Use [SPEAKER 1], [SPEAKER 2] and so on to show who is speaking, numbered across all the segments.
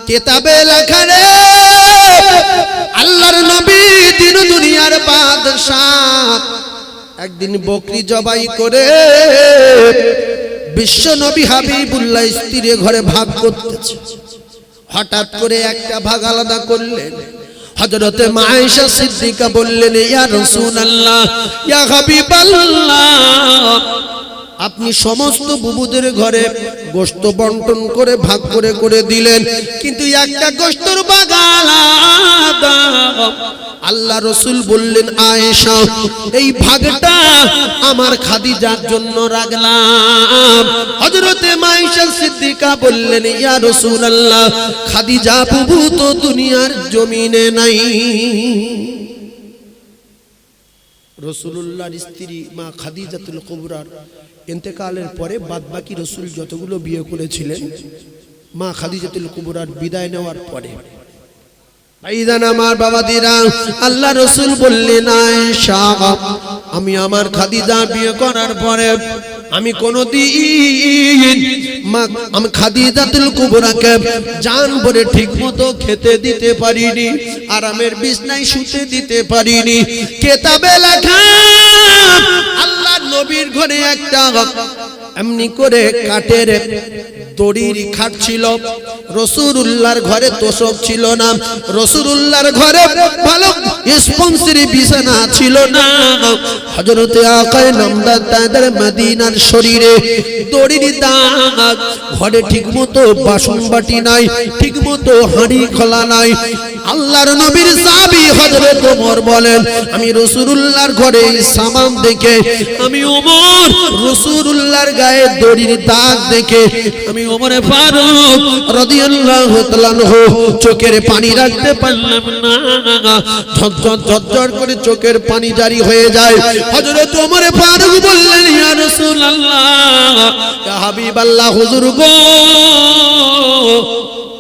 [SPEAKER 1] কিতাবে লেখা রে আল্লাহর নবী দিন দুনিয়ার বাদশাহ একদিন বকরি জবাই করে বিশ্ব নবী হাবিবুল্লাহ স্ত্রীর ঘরে ভাগ করতেছে। হঠাৎ করে একটা ভাগ আলাদা করলেন। হযরতে মা আয়েশা সিদ্দিকা বললেন, ইয়া রাসূলুল্লাহ, ইয়া হাবিবাল্লাহ, আপনি সমস্ত বুবুদের ঘরে গোশত বন্টন করে ভাগ করে করে দিলেন, কিন্তু একটা গোশতের ভাগ আলাদা। আল্লাহ রাসূল বললেন, আয়েশা, এই ভাগটা আমার খাদিজার জন্য রাখলাম। হযরতে মা আয়েশা সিদ্দিকা বললেন, ইয়া রাসূলুল্লাহ, খাদিজা বুবু তো দুনিয়ার জমিনে নাই। রাসূলুল্লাহর স্ত্রী মা খাদিজাতুল কুবরার ইন্তেকালের পরে বাদবাকি রাসূল যতগুলো বিয়ে করেছিলেন, মা খাদিজাতুল কুবরার বিদায় নেওয়ার পরে ভাইজান আমার বাবাদিরা, আল্লাহ রাসূল বললেন, আয়েশা, আমি আমার খাদিজা বিয়ে করার পরে আমি কোনদিন আমি খাদিজাতুল কুবরাকে জান ভরে ঠিকমতো খেতে দিতে পারিনি, আরামের বিছনায় শুতে দিতে পারিনি। কিতাবে লেখা আল্লাহ নবীর ঘরে একটা এমনি করে কাঠের দড়ির খাট ছিল। রাসূলুল্লাহর ঘরে তোশক ছিল না, রাসূলুল্লাহর ঘরে ভালো স্পঞ্জের বিছানা ছিল না। হযরতে আকায়ে নামদার তাদের মদিনার শরীরে দড়ির দাগ, ঘরে ঠিকমতো বাসন বাটি নাই, ঠিকমতো হাঁড়ি খোলা নাই। আল্লাহর নবীর সাহাবী হযরত ওমর বলেন, আমি রাসূলুল্লাহর ঘরে সামান দেখে, আমি ওমর রাসূলুল্লাহর গায়ে দড়ির দাগ দেখে আমি ওমর ফারুক রাদিয়াল্লাহু তাআলা আনহু চোখের পানি রাখতে পারলাম না। ঝরঝর ঝরঝর করে চোখের পানি জারি হয়ে যায়। হযরত ওমর ফারুক বললেন, ইয়া রাসূলুল্লাহ, ইয়া হাবিবাল্লাহ, হুজুর গো,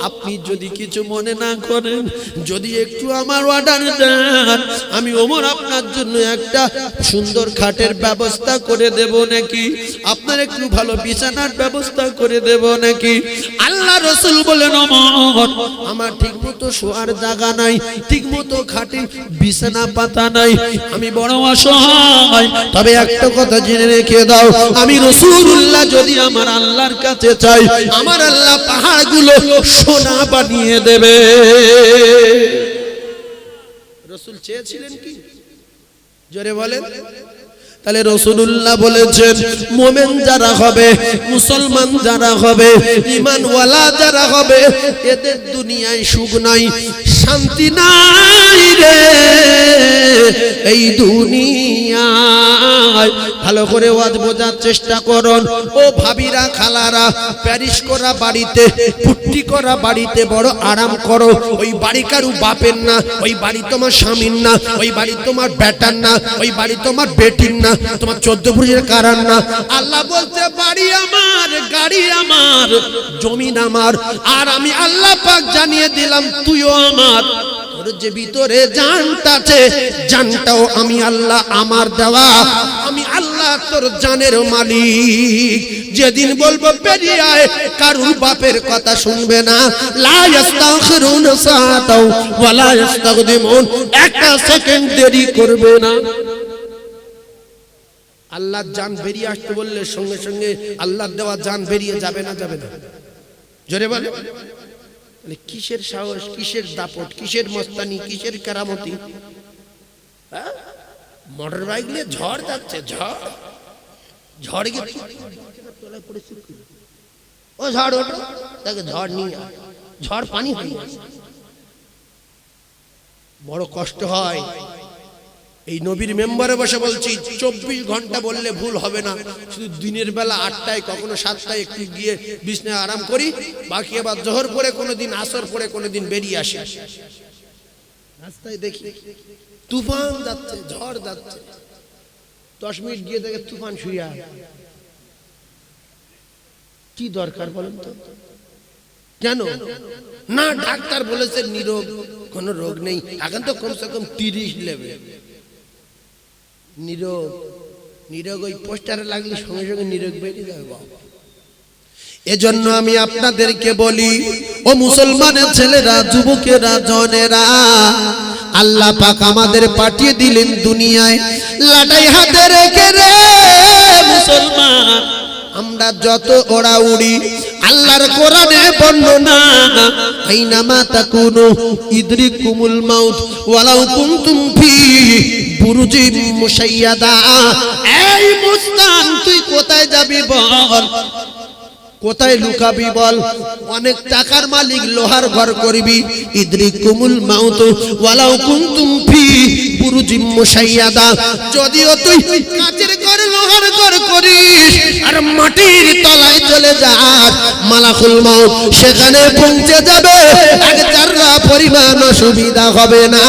[SPEAKER 1] আপনি যদি কিছু মনে না করেন, যদি একটু আমার অর্ডার দেন, আমি ওমর আপনার জন্য একটা সুন্দর খাটের ব্যবস্থা করে দেব নাকি, আপনার একটু ভালো বিছানার ব্যবস্থা করে দেব নাকি। আল্লাহ রাসূল বলেন, ওমর, আমার ঠিকমতো শোয়ার জায়গা নাই, ঠিকমতো খাটে বিছানা পাতা নাই, আমি বড় অসহায়। তবে একটা কথা জেনে রেখে দাও, আমি রাসূলুল্লাহ যদি আমার আল্লাহর কাছে চাই, আমার আল্লাহ পাহাড়গুলো সোনা বানিয়ে দেবে। রাসূল চেয়েছিলেন কি? জোরে বলেন। তাহলে রাসূলুল্লাহ বলেছেন, মুমিন যারা হবে, মুসলমান যারা হবে, ঈমানওয়ালা যারা হবে, এদের দুনিয়ায় সুখ নাই, শান্তি নাই রে এই দুনিয়ায়। ভালো করে ওয়াজ বোঝার চেষ্টা করুন। ও ভাবিরা, খালারা, প্যারিস করা বাড়িতে, পুট্টি করা বাড়িতে বড় আরাম করো। ওই বাড়ি কারু বাপের না, ওই বাড়ি তোমার স্বামীর না, ওই বাড়ি তোমার বেটার না, ওই বাড়ি তোমার বেটির না, তোমার 14 পুরুষের কারার না। আল্লাহ বলতে, বাড়ি আমার, গাড়ি আমার, জমিন আমার, আর আমি আল্লাহ পাক জানিয়ে দিলাম তুইও আমার। তোর যে ভিতরে জানটা আছে, জানটাও আমি আল্লাহ আমার দেওয়া, আমি আল্লাহ তোর জানের মালিক। যেদিন বলবো বেরিয়ে আয়, কারুর বাপের কথা শুনবে না। লা ইস্তাখিরুনা সাআতাও ওয়া লা ইস্তাকদিমুন, একটা সেকেন্ড দেরি করবে না। আল্লাহর জান বেরিয়ে আসতে বললে সঙ্গে সঙ্গে আল্লাহর দেওয়া জান বেরিয়ে যাবে না, যাবে না? জোরে বলে। কিসের সাহস, কিসের দাপট, কিসের মস্তানি, কিসের কারামতি? মোটর বাইক নিয়ে ঝড় যাচ্ছে, ঝড় ঝড় গিয়ে ও ঝড় ওঠো, তাকে ঝড় নিয়ে ঝড় পানি হয়, বড় কষ্ট হয়। এই নবীর মেম্বারে বসে বলছি, 24 ঘন্টা বললে ভুল হবে না। শুধু দিনের বেলা 8টায়, কখনো 7টায় একটু গিয়ে বিছনায় আরাম করি, বাকি আবার জোহর পরে, কোনোদিন আসর পরে, কোনোদিন বেরিয়ে আসি। রাস্তায় দেখি তুফান যাচ্ছে, ঝড় যাচ্ছে, 10 মিনিট গিয়ে দেখে তুফান শুয়ে। কি দরকার বলেন তো? কেন না? ডাক্তার বলেছে নিরোগ, কোনো রোগ নেই। এখন তো কমসে কম 30 লেভেল নিরোগ। নিরোগ ওই পোস্টারে লাগলে সঙ্গে সঙ্গে নিরোগ বেরিয়ে যাবে। বাবা, এজন্য আমি আপনাদেরকে বলি, ও মুসলমানের ছেলেরা, যুবকেরা, জনেরা, আল্লাহ পাক আমাদের পাঠিয়ে দিলেন দুনিয়ায় লাটাই হাতে রেখে রে মুসলমান। আমরা যত ওড়া উড়ি, আল্লাহর কোরআনে বর্ণনা, আইনামা তাকুনু ইদরিকুমুল মাউত ওয়ালাউ কুনতুম ফি বুরুজিম মুশাইয়াদা। এই মুস্তান, তুই কোথায় যাবি বল, কোথায় লুকাবি বল? অনেক টাকার মালিক, লোহার ঘর করবি, ইদরিকুমুল মাউত ওয়ালাউ কুনতুম ফি বুরুজিম মুশাইয়াদা। যদিও তুই কাচের ঘর, লোহার ঘর করিস আর মাটির তলায় চলে যাস, মালাকুল মাউত সেখানে পৌঁছে যাবে, এক জাররা পরিমাণ অসুবিধা হবে না।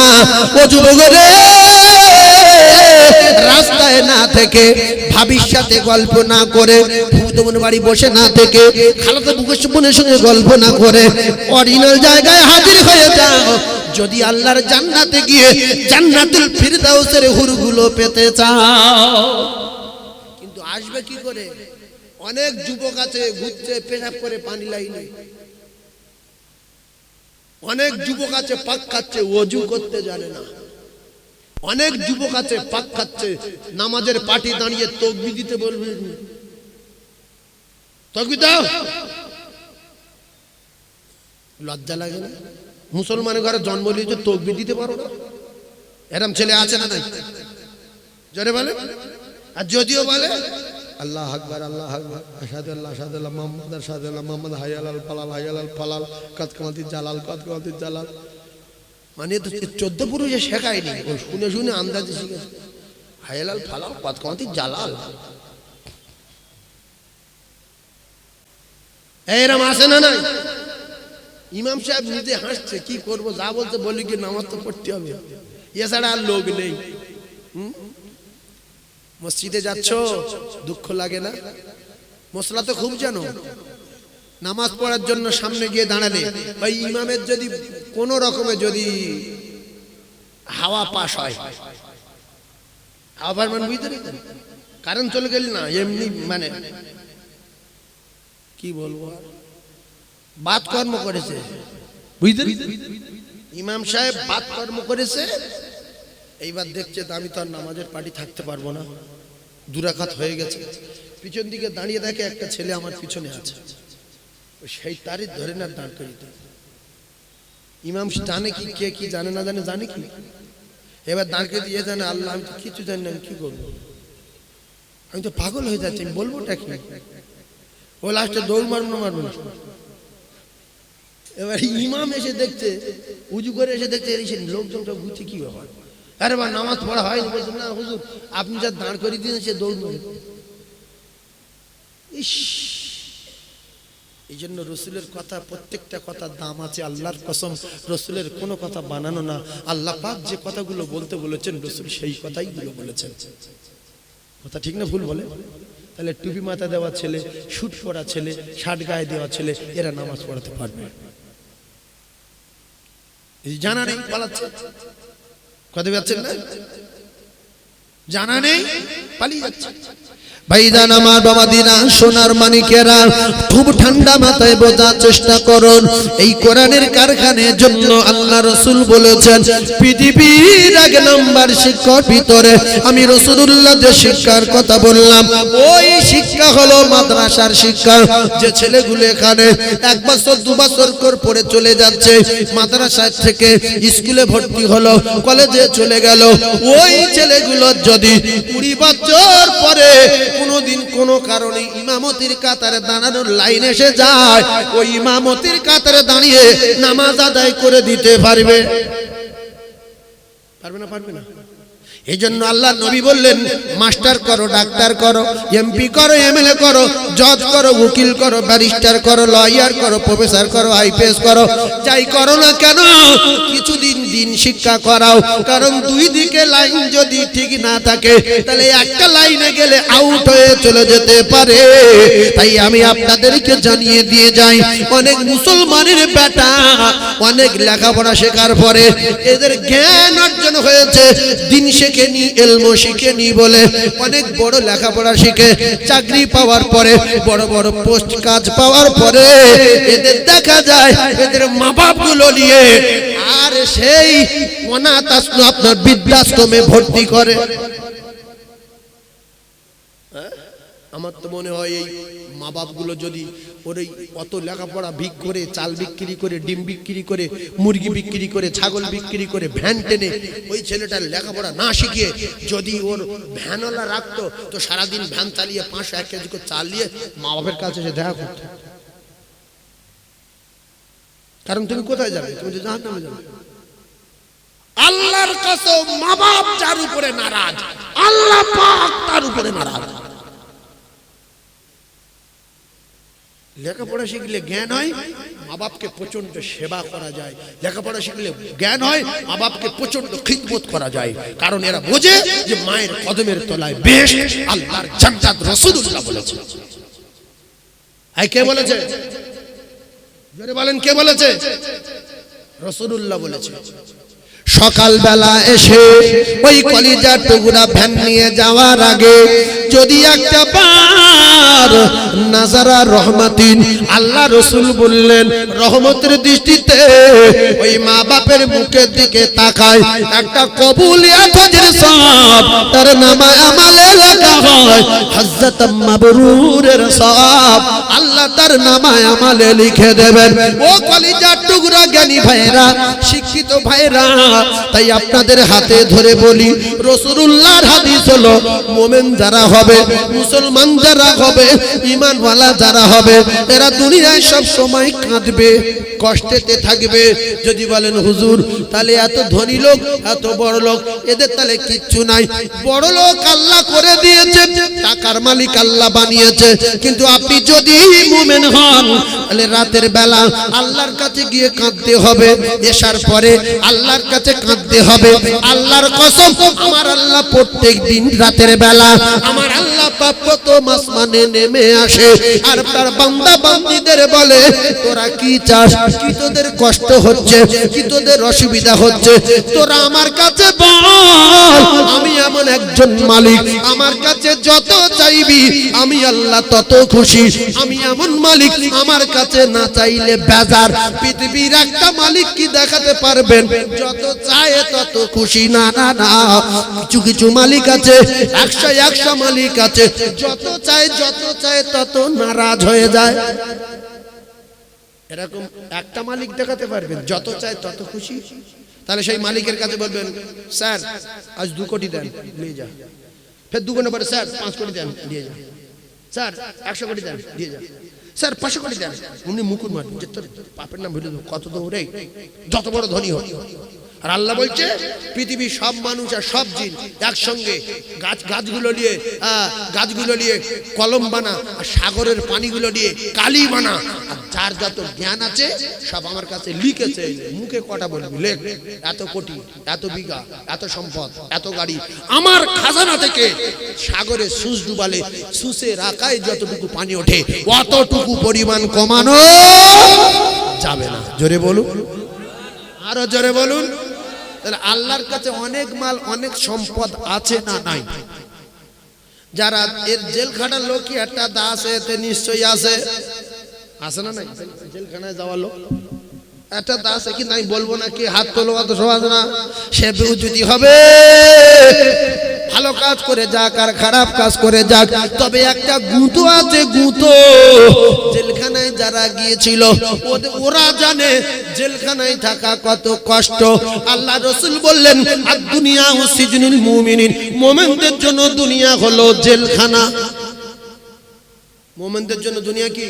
[SPEAKER 1] ও যুবক রে, রাস্তায় না থেকে, ভাবির সাথে গল্প না করে, ভূতমন বাড়ি বসে না থেকে, খালাতো বোনের সঙ্গে গল্প না করে, অরিজিনাল জায়গায় হাজির হয়ে যাও যদি আল্লাহর জান্নাতে গিয়ে জান্নাতুল ফিরদাউসের হুরগুলো পেতে চাও। কিন্তু আসবে কি করে? অনেক যুবক আছে ঘুরছে, পেশাব করে পানি লাইনে। অনেক যুবক আছে পাক খাচ্ছে, ওযু করতে জানে না। অনেক যুবক আছে পাক খাচ্ছে, নামাজের পাটি দাঁড়িয়ে তাকবীর দিতে বলবে, তাকবীর দাও। লজ্জা লাগে না? মুসলমানের ঘরে জন্ম নিয়েছে, তাকবীর দিতে পারো না? এরকম ছেলে আছে না নাই? জোরে বলে। আর যদিও বলে আল্লাহ আকবার, আল্লাহ আকবার, আশহাদু আল্লাহ, আশহাদু আল্লাহ মুহাম্মাদ, আশহাদু আল্লাহ মুহাম্মাদ, হাইয়া আলাল ফালাল, হাইয়া আলাল ফালাল, কাদ কামাতিল জালাল, কাদ কামাতিল জালাল। মানে তো 14 পুরুষে শেখায়নি, ও শুনে শুনে আন্দাজে শিখেছে। হাইয়া আলাল ফালাল, কাদ কামাতিল জালাল। এইরকম আসে না নাই? ইমাম সাহেব নিজে হাসছে, কি করবো, যা বলতে বলি কি নামাজ তো পড়তে হবে, এছাড়া আর লোক নেই। মসজিদে যাচ্ছ, দুঃখ লাগে না? মশলা তো খুব জানো। নামাজ পড়ার জন্য সামনে গিয়ে দাঁড়ালে ওই ইমামের যদি কোনো রকমে যদি হাওয়া পাস হয়, হাওয়া মানে বুঝতে পারছেন, কারেন্ট চলে গেল না, এমনি মানে কি বলবো, বাদ কর্ম করেছে, বুঝতে ইমাম সাহেব বাদ কর্ম করেছে। এইবার দেখছে আমি তো আর নামাজের পার্টি থাকতে পারবো না, দুরাকাত হয়ে গেছে। পিছন দিকে দাঁড়িয়ে দেখে একটা ছেলে আমার পিছনে আছে, সেই তারই ধরে না দাঁড় করিয়ে দেয়। ইমাম জানে কি, কে কি জানে না জানে, জানে কি, এবার দাঁড় করে দিয়ে জানে আল্লাহ আমি তো কিছু জানি না, আমি কি করবো, আমি তো পাগল হয়ে যাচ্ছি, আমি বলবোটা কি? ও লাস্টে দৌড় মারবো না। এবার ইমাম এসে দেখছে, উজু করে এসে দেখছে এই লোকজনটা বুঝছে কি ব্যাপার, আরে বা নামাজ পড়া হয়নি, বলছে না হুজুর আপনি যা দাঁড় করে দিয়েছেন সে দৌড় মারে। ইস, এই জন্য রসুলের কথা, প্রত্যেকটা কথার দাম আছে, আল্লাহর কসম। রসুলের কোনো কথা বানানো না, আল্লাহ পাক যে কথাগুলো বলতে বলেছেন রসুল সেই কথাই গুলো বলেছেন। কথা ঠিক না ভুল বলে? তাহলে টুপি মাথা দেওয়া ছেলে, শুট পরা ছেলে, শার্ট গায়ে দেওয়া ছেলে, এরা নামাজ পড়াতে পারবে? জানা নেই, পালাচ্ছে। কথা পাচ্ছেন না? জানা নেই, পালিয়ে যাচ্ছে। ভাইজান আমার, বাবাদিরা, সোনার মানিকেরা, খুব ঠান্ডা মাথায় বোঝার চেষ্টা করুন। এই কোরআনের কারখানের জন্য আল্লাহ রসুল বলেছেন, পৃথিবীর 1 নম্বর শিক্ষার ভিতরে আমি রাসূলুল্লাহ যে শিক্ষার কথা বললাম, ওই শিক্ষা হলো মাদ্রাসার শিক্ষা। যে ছেলেগুলো এখানে 1 বছর 2 বছর করে পড়ে চলে যাচ্ছে, মাদ্রাসা থেকে স্কুলে ভর্তি হলো, কলেজে চলে গেল, ওই ছেলেগুলো যদি 20 বছর পরে কোনদিন কোনো কারণে ইমামতির কাতারে দাঁড়ানোর লাইন এসে যায়, ওই ইমামতির কাতারে দাঁড়িয়ে নামাজ আদায় করে দিতে পারবে? পারবে না? পারবে না। এই জন্য আল্লাহ নবী বললেন, মাস্টার করো, ডাক্তার করো, এমপি করো, এমএলএ করো, জজ করো, উকিল করো, ব্যারিস্টার করো, লয়ার করো, প্রফেসর করো, আইপিএস করো, যাই করো না কেন, কিছুদিন দিন শিক্ষা করাও। কারণ দুই দিকে লাইন যদি ঠিক না থাকে, তাহলে একটা লাইনে গেলে আউট হয়ে চলে যেতে পারে। তাই আমি আপনাদেরকে জানিয়ে দিয়ে যাই, অনেক মুসলমানের বেটা অনেক লেখাপড়া শেখার পরে এদের জ্ঞান অর্জন হয়েছে, দিন শেখেনি, ইলম শিখেনি বলে অনেক বড় লেখাপড়া শিখে চাকরি পাওয়ার পরে, বড় বড় পোস্ট কাজ পাওয়ার পরে এদের দেখা যায় এদের মা বাপ গুলো নিয়ে আর সেই অনাথ আশ্রম আপনার বৃদ্ধাশ্রমে ভর্তি করে। আমার তো মনে হয় এই মা বাপ গুলো যদি ওর অত লেখাপড়া ভিক করে, চাল বিক্রি করে, ডিম বিক্রি করে, মুরগি বিক্রি করে, ছাগল বিক্রি করে ভ্যান টেনে ওই ছেলেটার লেখাপড়া না শিখিয়ে যদি ওর ভ্যানওয়ালা রাখতো তো সারাদিন ভ্যান চালিয়ে 500-1 কেজি করে চাল নিয়ে মা বাপের কাছে এসে দেখা করতো। কারণ তুমি কোথায় যাবে? তুমি তো জাহান্নামে যাবে। আল্লাহর কসম, মা বাপ যার উপরে নারাজ, আল্লাহ পাক তার উপরে নারাজ। লেখাপড়া শিখলে জ্ঞান হয়, মা বাপকে প্রচন্ড সেবা করা যায়। লেখাপড়া শিখলে জ্ঞান হয়, মা বাপকে প্রচন্ড খিদমত করা যায়। কারণ এরা বোঝে যে মায়ের কদমের তলায় বেশ আল্লাহর জান্নাত। রাসূলুল্লাহ বলেছে। এই কে বলেছে? জোরে বলেন, কে বলেছে? রাসূলুল্লাহ বলেছে। সকালবেলা এসে ওই কলিজার টুকরা ভ্যান নিয়ে যাওয়ার আগে যদি একটা বার নাজারা রহমাতিন, আল্লাহ রসুল বললেন রহমতের দৃষ্টিতে ওই মা বাপের মুখের দিকে তাকায়, একটা কবুলিয়াত হজের সওয়াব তার নামায় আমলে লেখা হয়। হযরত মাবরুরের সওয়াব আল্লাহ তার নামায় আমলে লিখে দেবেন। ও কলিজার টুকরা জ্ঞানী ভাইরা, শিক্ষিত ভাইরা, তাই আপনাদের হাতে ধরে বলি, রাসূলুল্লাহর হাদিস হলো মুমিন যারা হবে, মুসলমান যারা হবে, ঈমানওয়ালা যারা হবে, এরা দুনিয়ায় সব সময় কাঁদবে, কষ্টেতে থাকবে। যদি বলেন হুজুর তাহলে এত ধনী লোক, এত বড় লোক, এদের তাহলে কিচ্ছু নাই। বড় লোক আল্লাহ করে দিয়েছে, টাকার মালিক আল্লাহ বানিয়েছে, কিন্তু আপনি যদি মুমিন হন তাহলে রাতের বেলা আল্লাহর কাছে গিয়ে কাঁদতে হবে, এশার পরে আল্লাহর কাছে কাঁদতে হবে। আল্লাহর কসম, আমার আল্লাহ প্রত্যেক দিন রাতের বেলা আমার আল্লাহ পাক কত আসমানে নেমে আসে আর তার বান্দা বান্দীদের বলে তোরা কি চাস, কি তোদের কষ্ট হচ্ছে, কি তোদের অসুবিধা হচ্ছে, তোরা আমার কাছে বল। আমি এমন একজন মালিক, আমার কাছে যত চাইবি আমি আল্লাহ তত খুশি। আমি এমন মালিক, আমার কাছে না চাইলে বেজার। পৃথিবীর একটা মালিক কি দেখাতে পারবেন যত চায় তত খুশি? না না না, কিছু কিছু মালিক আছে, 100 মালিক আছে, যত চায় তত নারাজ হয়ে যায়। এরকম একটা মালিক দেখাতে পারবেন যত চায় তত খুশি? তাহলে সেই মালিকের কাছে বলবেন স্যার আজ 2 কোটি দেন, নিয়ে যা। ফের 2 ঘন্টা পরে স্যার 5 কোটি দেন, দিয়ে যা। স্যার 100 কোটি দেন, দিয়ে যা। স্যার 500 কোটি দেন। উনি মুকুট মারবেন যে তোর বাপের নাম ভুলে দেবো, কত দৌড়ে যত বড় ধনী হোক। আর আল্লাহ বলছে পৃথিবীর সব মানুষ আর সব জিন একসঙ্গে গাছগুলো নিয়ে কলম বানা, আর সাগরের পানিগুলো নিয়ে কালি বানা, আর যার যত জ্ঞান আছে সব আমার কাছে লিখেছে। মুখে কটা বলবি, লেখ। এত কোটি, এত বিঘা, এত সম্পদ, এত গাড়ি আমার খাজানা থেকে সাগরে সুস ডুবালে সুসের আকায় যতটুকু পানি ওঠে অতটুকু পরিমাণ কমানো যাবে না। জোরে বলুন, আরো জোরে বলুন। তাহলে আল্লাহর কাছে অনেক মাল, অনেক সম্পদ আছে না নাই? যারা এর জেল খাটার লোক কি একটা দাস এতে নিশ্চয়ই আছে, আছে না নাই? জেলখানায় যাওয়ার লোক একটা দাস কি নাই বলবো না? কি হাত তোলো, অত সহজ না। সে যদি হবে ভালো কাজ করে যাক আর খারাপ কাজ করে যাক, তবে একটা গুঁতো আছে, গুঁতো। জেলখানায় যারা গিয়েছিল ওরা জানে জেলখানায় থাকা কত কষ্ট। আল্লাহ রাসূল বললেন আর দুনিয়া সিজনুল মুমিনিন, মুমিনদের জন্য দুনিয়া হলো জেলখানা। মুমিনদের জন্য দুনিয়া কি?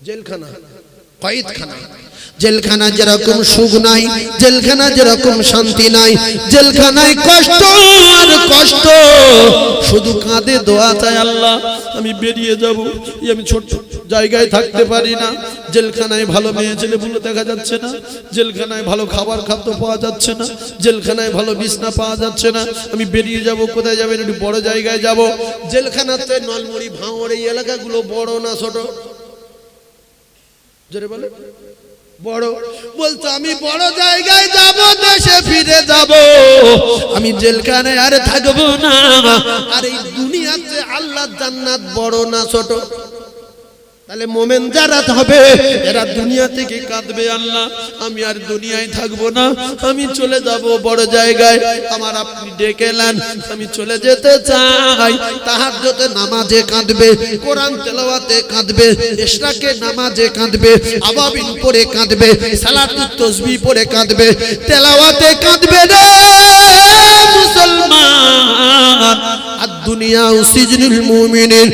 [SPEAKER 1] জেলখানা, কয়েদখানা। জেলখানা যেরকম সুখ নাই, জেলখানা যেরকম শান্তি নাই, জেলখানায় কষ্ট আর কষ্ট। শুধু কাঁদে দোয়া চায়, আল্লাহ আমি বেরিয়ে যাব, আমি ছোট জায়গায় থাকতে পারি না। জেলখানায় ভালো মেয়ে ছেলে বলে দেখা যাচ্ছে না, জেলখানায় ভালো খাবার খাদ্য পাওয়া যাচ্ছে না, জেলখানায় ভালো বিছনা পাওয়া যাচ্ছে না। আমি বেরিয়ে যাব, কোথায় যাবেন? একটু বড় জায়গায় যাব। জেলখানাতে নলমুড়ি, ভাঙড় এই এলাকাগুলো বড় না ছোট? জোরে বলে, বড় বলতো আমি বড় জায়গায় যাব, দেশে ফিরে যাব, আমি জেলখানায় আর থাকবো না। আর এই দুনিয়াতে আল্লাহর জান্নাত বড় না ছোট? তাহলে মোমেন যারা হবে এরা দুনিয়া থেকে কাঁদবে, আল্লাহ আমি আর দুনিয়ায় থাকবো না, আমি চলে যাব বড় জায়গায়। আমার আপনি ডেকেলেন, আমি চলে যেতে চাই। তাহাজ্জুদে নামাজে কাঁদবে, কোরআন তেলাওয়াতে কাঁদবে, ইশরাকে নামাজে কাঁদবে, আওয়াবিন পড়ে কাঁদবে, সালাতুত তাসবিহ পড়ে কাঁদবে, তেলাওয়াতে কাঁদবে রে মুসলমান। আর দুনিয়া সিজনুল মুমিনিন।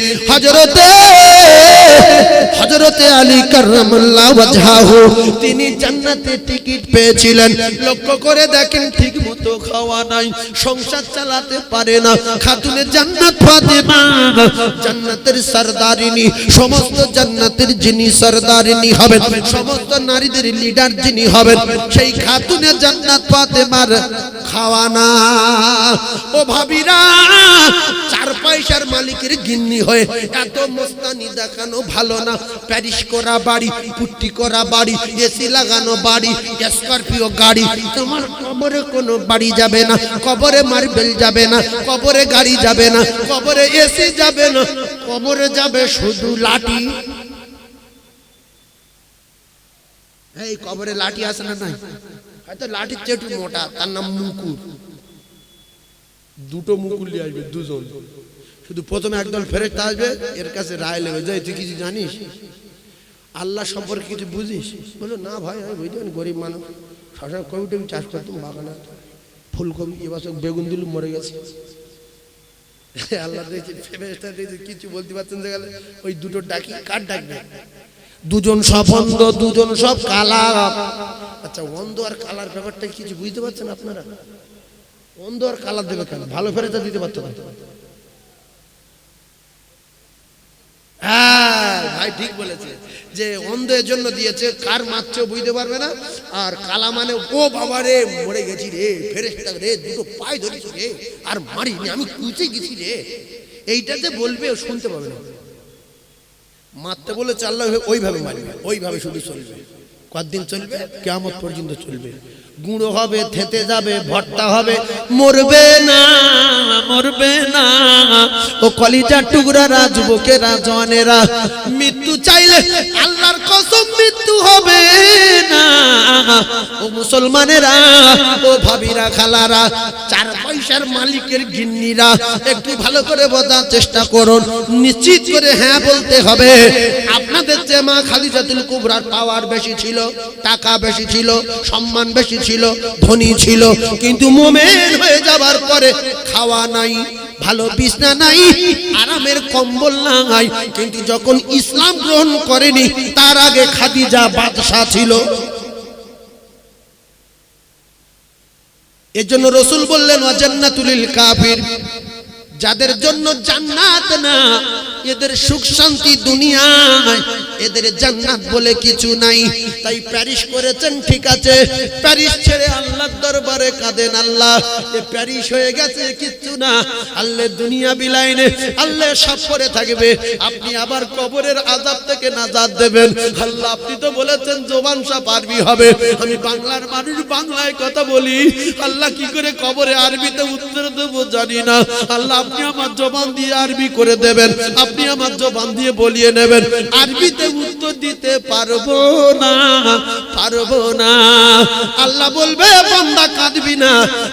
[SPEAKER 1] হযরতে আলী কাররামাল্লাহু ওয়াজহাহু তিনি জান্নাতে টিকিট পেয়েছিলেন। লক্ষ্য করে দেখেন ঠিক মতো খাওয়া নাই, সংসার চালাতে পারে না। খাতুনে জান্নাত ফাতেমা জান্নাতের সরদারিনী, সমস্ত জান্নাতের যিনি সরদারিনী হবেন, সমস্ত নারীদের লিডার যিনি হবেন, সেই খাতুনে জান্নাত ফাতেমার খাওয়া না। ও ভাবিরা, 4 পয়সার মালিকের গিন্নি হয়ে এত মস্তানি দেখানো ভালো না। প্যারিস করা বাড়ি, পুট্টি করা বাড়ি, এসি লাগানো বাড়ি, স্করপিও গাড়ি। তোমার কবরে কোনো বাড়ি যাবে না, কবরে মার্বেল যাবে না, কবরে গাড়ি যাবে না, কবরে এসি যাবে না, কবরে যাবে শুধু লাঠি। এই কবরে লাঠি আসে না? নাই, হয়তো লাঠির চেয়ে একটু মোটা, তার নাম মুকুর। 2টো মুকুল নিয়ে আসবে, 2জন। শুধু প্রথমে একদল ফেরেশতা আসবে, এর কাছে রায় নেবে, যে তুই কিছু জানিস, আল্লাহ সম্পর্কে কিছু বুঝিস? বলো না ভাই, আমি বুঝতে পারি, গরিব মানুষ, শশা কবিটা চাষ করতাম বাগানে, ফুলকপি, এবছর বেগুন দিল মরে গেছে। আল্লাহ দেখছি ফেরেশতা দেখছি কিছু বলতে পারছেন যে গেলে ওই 2টো ডাকি, কার ডাকবে? 2জন সব অন্ধ, 2জন সব কালা। আচ্ছা, অন্ধ আর কালার ব্যাপারটা কিছু বুঝতে পারছেন আপনারা? অন্ধ আর কালার দেবে কেন? ভালো ফেরেশতা দিতে পারতো না? হ্যাঁ ভাই, ঠিক বলেছে যে অন্ধের জন্য দিয়েছে, কার মারছে বুঝতে পারবে না। আর কালা মানে ও বাবা রে, মরে গেছি রে, ফেরেশতা রে, 2টো পায়ে ধরেছি রে, আর মারিনি, আমি কুচে গেছি রে, এইটা যে বলবে ও শুনতে পাবে না। মারতে বলে চাল্লা ওইভাবে মারবে, ওইভাবে শুধু চলবে। কতদিন চলবে? কিয়ামত পর্যন্ত চলবে। গুঁড়ো হবে, থেতে যাবে, ভর্তা হবে, মরবে না, মরবে না। ও কলিজার টুকরারা, যুবকেরা, জওয়ানেরা, মৃত্যু চাইলে আল্লাহর কসম মৃত্যু হবে না। ও মুসলমানেরা, ও ভাবিরা, খালারা, 4 পয়সার মালিকের গিন্নিরা, একটু ভালো করে বোঝার চেষ্টা করুন, নিশ্চিত করে হ্যাঁ বলতে হবে। আপনাদের যে মা খাদিজাতুল কুবরার পাওয়ার বেশি ছিল, টাকা বেশি ছিল, সম্মান বেশি ছিল, ধনী ছিল, কিন্তু মুমিন হয়ে যাবার পরে খাওয়া নাই, ভালো বিছনা নাই, আরামের কম্বল নাই। কিন্তু যখন ইসলাম গ্রহণ করেনি, তার আগে খাদিজা বাদশা ছিল। এজন্য রাসূল বললেন, ওয়া জান্নাতুল লিল কাফির, যাদের জন্য জান্নাত না, এদের সুখ শান্তি দুনিয়ায়, এদের জান্নাত বলে কিছু নাই। তাই প্যারিস করেছেন, ঠিক আছে, প্যারিস ছেড়ে আল্লাহর দরবারে কাঁদেন, আল্লাহ এ প্যারিস হয়ে গেছে কিচ্ছু না, আল্লাহ দুনিয়া বিলাইনে, আল্লাহ সব করে থাকবে, আপনি আবার কবরের আযাব থেকে নাজাত দেবেন। আল্লাহ আপনি তো বলেছেন জবান সব আরবি হবে, আমি বাংলার মানুষ, বাংলায় কথা বলি, আল্লাহ কি করে কবরে আরবিতে উত্তর দেব জানি না। আল্লাহ আপনি আমার জবান দিয়ে আরবি করে দেবেন, আপনি আমার জবান দিয়ে বলিয়ে নেবেন, আরবিতে উত্তর দিতে পারবো না, পারবো না। আল্লাহ বলবে, বান্দা কাঁদবি না,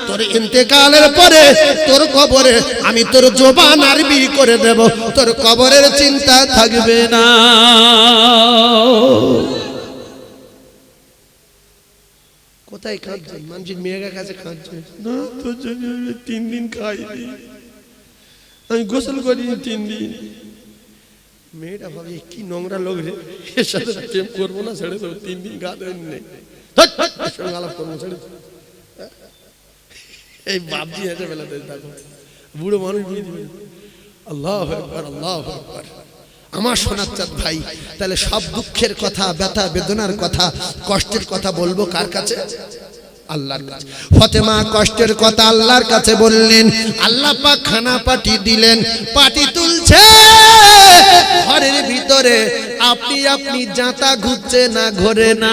[SPEAKER 1] তোর ইন্তেকালের পরে তোর কবরে আমি তোর জবান আরবি করে দেব, তোর কবরের চিন্তা থাকবে না। কোথায় কাঁদছেন? মানুষের মেয়ের কাছে কাঁদছে না, তো 3 দিন খাইনি, আমি গোসল করিনি 3 দিন। মেয়েটা ভাবে কি নোংরা লোক রে, এর সাথে প্রেম করবো না, ছেড়ে দেবো, 3 দিন গা দেন নেই, আলাপ করবো, ছেড়ে এই বাপজি হেঁটে বেলাতে দেখো, বুড়ো মানুষ বুঝে দিবে। আল্লাহু আকবার, আল্লাহু আকবার। আমার সোনার চাঁদ ভাই, তাহলে সব দুঃখের কথা, ব্যথা বেদনার কথা, কষ্টের কথা বলবো কার কাছে? আল্লাহর কাছে। ফাতেমা কষ্টের কথা আল্লাহর কাছে বললেন, আল্লাহ পাক খানা পাটি দিলেন, পাটি তুলছে ঘরের ভিতরে, আপনি আপনি জাতা ঘুরছে না ঘোরে না।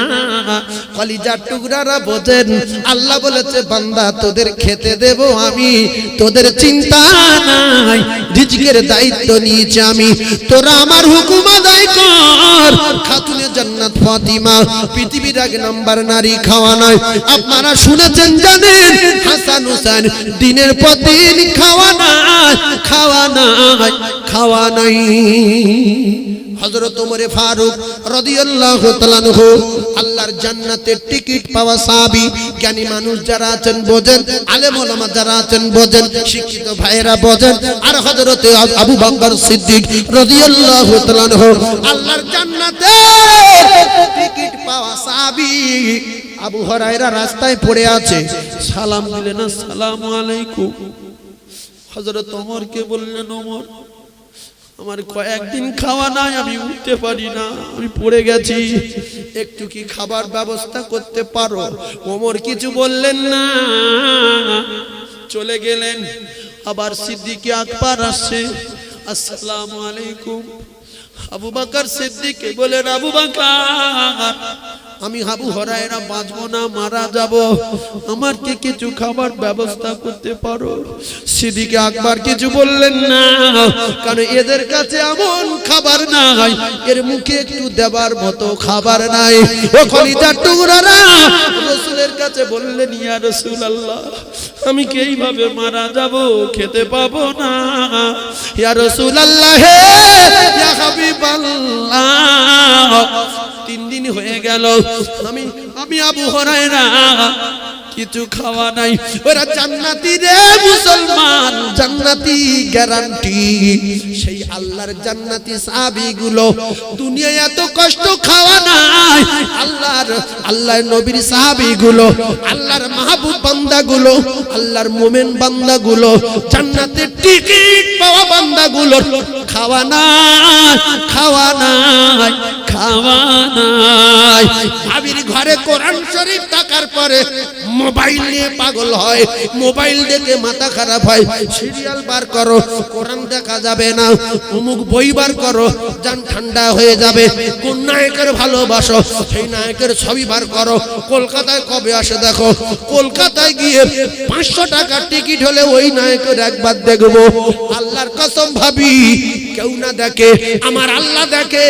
[SPEAKER 1] কলিজার টুকরারা বোঝেন, আল্লাহ বলেছে বান্দা তোদের খেতে দেব আমি, তোদের চিন্তা নাই, রিজকের দায়িত্ব নিয়েছি আমি, তোরা আমার হুকুম আদায় কর। খাতুনে জান্নাত ফাতিমা পৃথিবীর এক নাম্বার নারী, খাওয়া নয়। আপনারা শুনেছেন জানেন, হাসান হুসাইন দিনের পর দিন খাওয়া নাই, খাওয়া নাই, খাওয়া নাই। হযরত ওমর ফারুক রাদিয়াল্লাহু তাআলা আনহু আল্লাহর জান্নাতের টিকিট পাওয়া সাহাবী। জ্ঞানী মানুষ যারা আছেন বোঝেন, আলেম ওলামা যারা আছেন বোঝেন, শিক্ষিত ভাইয়েরা বোঝেন। আর হযরত আবু বকর সিদ্দিক রাদিয়াল্লাহু তাআলা আনহু আল্লাহর জান্নাতের টিকিট পাওয়া সাহাবী। আবু হুরায়রা রাস্তায় পড়ে আছে, সালাম দিলেন, আসসালামু আলাইকুম। হযরত ওমরকে বললেন, ওমর আমার কয়েকদিন খাওয়া নাই, আমি উঠতে পারি না, আমি পড়ে গেছি, একটু কি খাবার ব্যবস্থা করতে পারো? ওমর কিছু বললেন না, চলে গেলেন। আবার সিদ্দিক আকবর আসছে, আসসালামু আলাইকুম। আবু বকর সিদ্দিক বলেন, আবু বকর আমি আবু হুরায়রা বাঁচবো না, মারা যাব, আমার কি কিছু খাবার ব্যবস্থা করতে পারো? সিদ্দিক আকবর কিছু বললেন না, কারণ এদের কাছে এমন খাবার নাই, এর মুখে একটু দেবার মতো খাবার নাই। ও কলিজার টুকরারা রাসূলের কাছে বললেন, ইয়া রাসূলুল্লাহ আমি কি এইভাবে মারা যাব, খেতে পাবো না? ইয়া রাসূলুল্লাহ হে ইয়া হাবিবাল্লাহ 3 দিন হয়ে গেল, আমি আবু হুরায়রা কিছু খাওয়া নাই। ওরা জান্নাতি রে মুসলমান, জান্নাতি গ্যারান্টি। সেই আল্লাহর জান্নাতি সাহাবীগুলো দুনিয়ায় এত কষ্ট খাওয়া নাই, আল্লাহর নবীর সাহাবীগুলো, আল্লাহর মাহবুব বান্দাগুলো, আল্লাহর মুমিন বান্দাগুলো, জান্নাতের টিকিট পাওয়া বান্দাগুলো খাওয়া নাই, খাওয়া নাই, খাওয়া নাই। ভাবির ঘরে কোরআন শরীফ থাকার পরে মোবাইল নিয়ে পাগল হয়, মোবাইল দেখে মাথা খারাপ হয়। সিরিয়াল বার করো, কোরআন দেখা যাবে না, অমুক বই বার করো, জান ঠান্ডা হয়ে যাবে। কোন নায়কের ভালোবাসো, সেই নায়কের ছবি বার করো। কলকাতায় কবে আসে দেখো, কলকাতায় গিয়ে 500 টাকার টিকিট হলে ওই নায়কের একবার দেখবো। আল্লাহর কসম ভাবি, কেউ না দেখে, আমার আল্লাহ দেখে।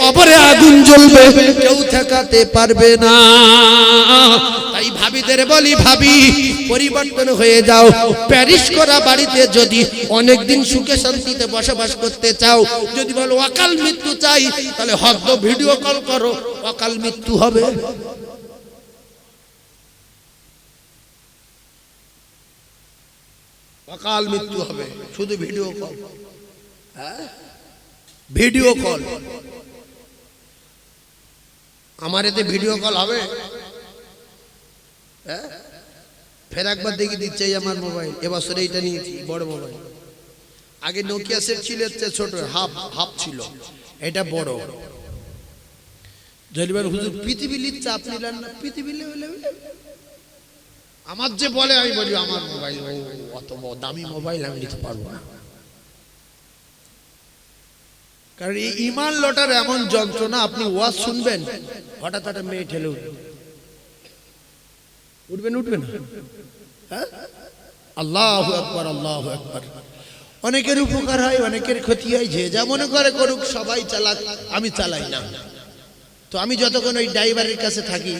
[SPEAKER 1] কবরে আগুন জ্বলবে, কেউ ঠেকাতে পারবে না। তাই ভাবিদের বলি, ভাবি পরিবর্তন হয়ে যাও। প্যারিস করা বাড়িতে যদি অনেকদিন সুখে শান্তিতে বসবাস করতে চাও, যদি বলো অকাল মৃত্যু চাই, তাহলে হয়তো ভিডিও কল করো, অকাল মৃত্যু হবে। অকাল মৃত্যু হবে, শুধু ভিডিও কল। হ্যাঁ, ভিডিও কল। আমার এতে ভিডিও কল হবে? হ্যাঁ, ফের একবার দেখি দিচ্ছে আমার মোবাইল। এবছর এইটা নিয়েছি, বড় মোবাইল। আগে নোকিয়া সেট ছিল, ছোট হাফ ছিল, এটা বড়। জলিবার হুজুর পৃথিবী লিখছে, আপনি নেন না? পৃথিবী আমার যে বলে, আমি বলি আমার মোবাইল, অত দামি মোবাইল আমি নিতে পারবো না। কারণ এই ইমান লটার এমন যন্ত্রণা, আপনি ওয়াজ শুনবেন, হঠাৎ একটা মেয়ে ঠেলে উঠবেন না। হ্যাঁ, আল্লাহু আকবার, আল্লাহু আকবার। অনেকের উপকার হয়, অনেকের ক্ষতি হয়, যে যা মনে করে করুক, সবাই চালাক, আমি চালাই না। তো আমি যতক্ষণ ওই ড্রাইভারের কাছে থাকি,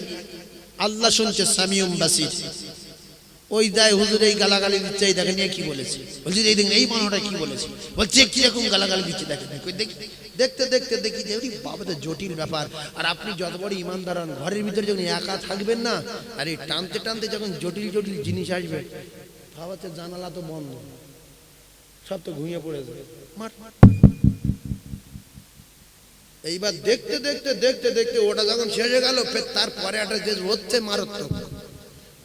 [SPEAKER 1] আল্লাহ শুনছে, সামিউম বাসির। ওই যায় হুজুর এই গালাগালি দিচ্ছে, এই দেখেন কি বলেছে, বলছি এই দেখেন এই মানুষটা কি বলেছে, বলছে কিরকম গালাগালি দিচ্ছে দেখেন। দেখতে দেখতে দেখি যে বাবা তো জটিল ব্যাপার। আর আপনি যত বড় ইমানদার হন, ঘরের ভিতরে যখন একা থাকবেন না, আর এই টানতে টানতে যখন জটিল জটিল জিনিস আসবে, ভাবাতে জানালা তো বন্ধ, সব তো ঘুমিয়ে পড়ে যাবে। এইবার দেখতে দেখতে দেখতে দেখতে ওটা যখন শেষ হয়ে গেল, ফের তারপরে একটা যে হচ্ছে মারাত্মক,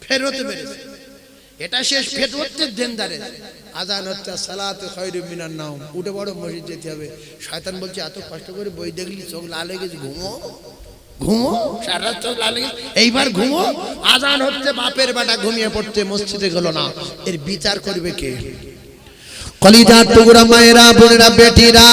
[SPEAKER 1] ফের হতে পেরেছে, এটা শেষ, ফের হচ্ছে দেনদারে। আজান হচ্ছে, সালাতু খায়রুম মিনান নাওম, উঠে বড় মসজিদ যেতে হবে। শয়তান বলছে, এত কষ্ট করে বই দেখলি, চোখ লাল হয়ে গেছে, ঘুমো ঘুমো, সারা চোখ লাল হয়ে গেছে, এইবার ঘুমো। আজান হচ্ছে, বাপের বেটা ঘুমিয়ে পড়ছে, মসজিদে গেল না, এর বিচার করবে কে? কলিজার টুকরা মায়েরা, বোনেরা, বেটিরা,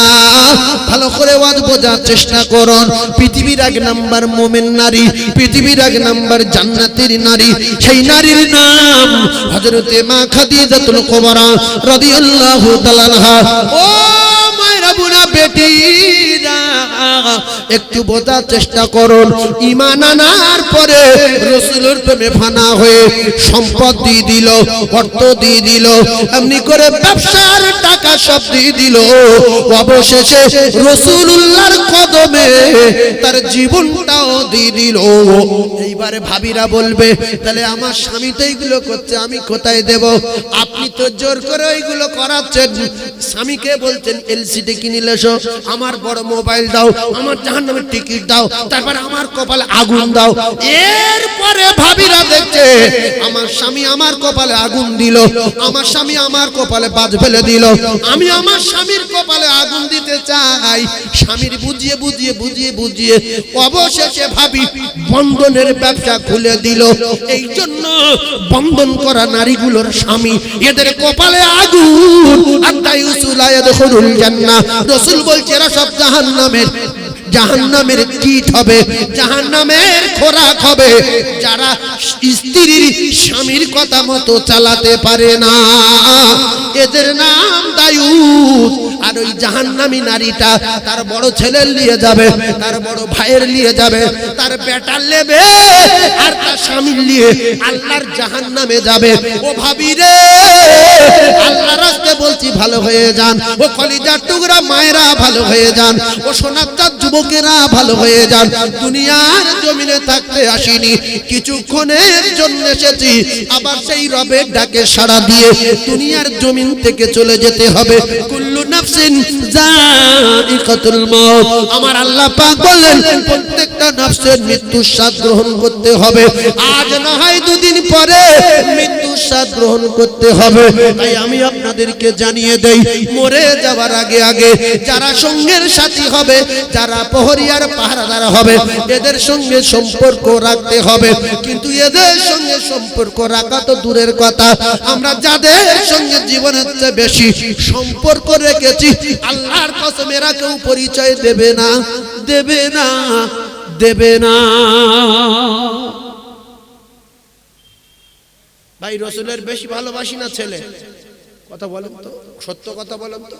[SPEAKER 1] ভালো করে ওয়াজ বোঝার চেষ্টা করুন। পৃথিবীর এক নাম্বার মুমিন নারী, পৃথিবীর এক নাম্বার জান্নাতের নারী, সেই নারীর নাম হযরতে মা খাদিজাতুল কুবরা রাদিয়াল্লাহু তাআলা আনহা। ও মায়েরা, বোনেরা, বেটিরা, একটু বোঝার চেষ্টা করুন। ঈমান আনার পরে রাসূলের প্রেমে ফানা হয়ে সম্পদ দিয়ে দিল, অর্থ দিয়ে দিল, এমনি করে ব্যবসার টাকা সব দিয়ে দিল, অবশেষে রাসূলুল্লাহর কদমে তার জীবনটাও দিয়ে দিল। এইবারে ভাবিরা বলবে, তাহলে আমার স্বামী তো এইগুলো করছে, আমি কোথায় দেব? আপনি তো জোর করে এইগুলো করাচ্ছেন। স্বামীকে বলছেন এলসিডি কিনে এসো, আমার বড় মোবাইল দাও, আমার জাহান্নামের টিকিট দাও, তারপর আমার কপালে আগুন দাও। এরপরে ভাবিরা দেখছে আমার স্বামী আমার কপালে আগুন দিল, আমার স্বামী আমার কপালে বাজ ফেলে দিল, আমি আমার স্বামীর কপালে আগুন দিতে চাই। স্বামীর বুঝিয়ে বুঝিয়ে বুঝিয়ে বুঝিয়ে অবশেষে ভাবি বন্ধনের ব্যবসা খুলে দিল। এই জন্য বন্ধন করা নারীগুলোর স্বামী, এদের কপালে আগুন। আদায়ুসুলা ইয়াদখুলুল জান্নাহ, রাসূল বলছে এরা সব জাহান্নামের, জাহান্নামের কীট হবে, জাহান্নামের খোরাক হবে যারা স্ত্রীর স্বামীর কথা মতো চালাতে পারে না। এদের নাম দায়ুস। আর ওই জাহান্নামী নারীটা তার বড় ছেলের নিয়ে যাবে, তার বড় ভাইয়ের নিয়ে যাবে, তার বেটার নেবে, আর তার স্বামীর নিয়ে আল্লাহর জাহান্নামে যাবে। ও ভাবি রে, আল্লাহর রাস্তে বলছি ভালো হয়ে যান। ও কলিজার টুকরা মায়েরা ভালো হয়ে যান। ও সোনার যুবকেরা ভালো হয়ে যান। দুনিয়ার জমিনে থাকতে আসিনি, কিছুক্ষণের জন্য এসেছি, আবার সেই রবের ডাকে সাড়া দিয়ে দুনিয়ার জমিন থেকে চলে যেতে হবে। কুল্লু নাফসিন যায়িকাতুল মউত, আমার আল্লাহ পাক বলেন প্রত্যেকটা নফসের মৃত্যুর স্বাদ গ্রহণ করতে হবে। আজ না হয় দুদিন পরে মৃত্যুর স্বাদ গ্রহণ করতে হবে। তাই আমি আপনাদেরকে জানিয়ে দেই, মরে যাওয়ার আগে আগে যারা সঙ্গের সাথী হবে, যারা প্রহরীর পাহারাদার হবে, এদের সঙ্গে সম্পর্ক রাখতে হবে। কিন্তু এদের সঙ্গে সম্পর্ক রাখা তো দূরের কথা, আমরা যাদের সঙ্গে জীবনের চেয়ে বেশি সম্পর্ক রেখেছি, আল্লাহর কসম এরা কেউ পরিচয় দেবে না, দেবে না, দেবে না। ভাই, রাসূলের বেশি ভালোবাসি না ছেলে? কথা বলেন তো, সত্য কথা বলেন তো,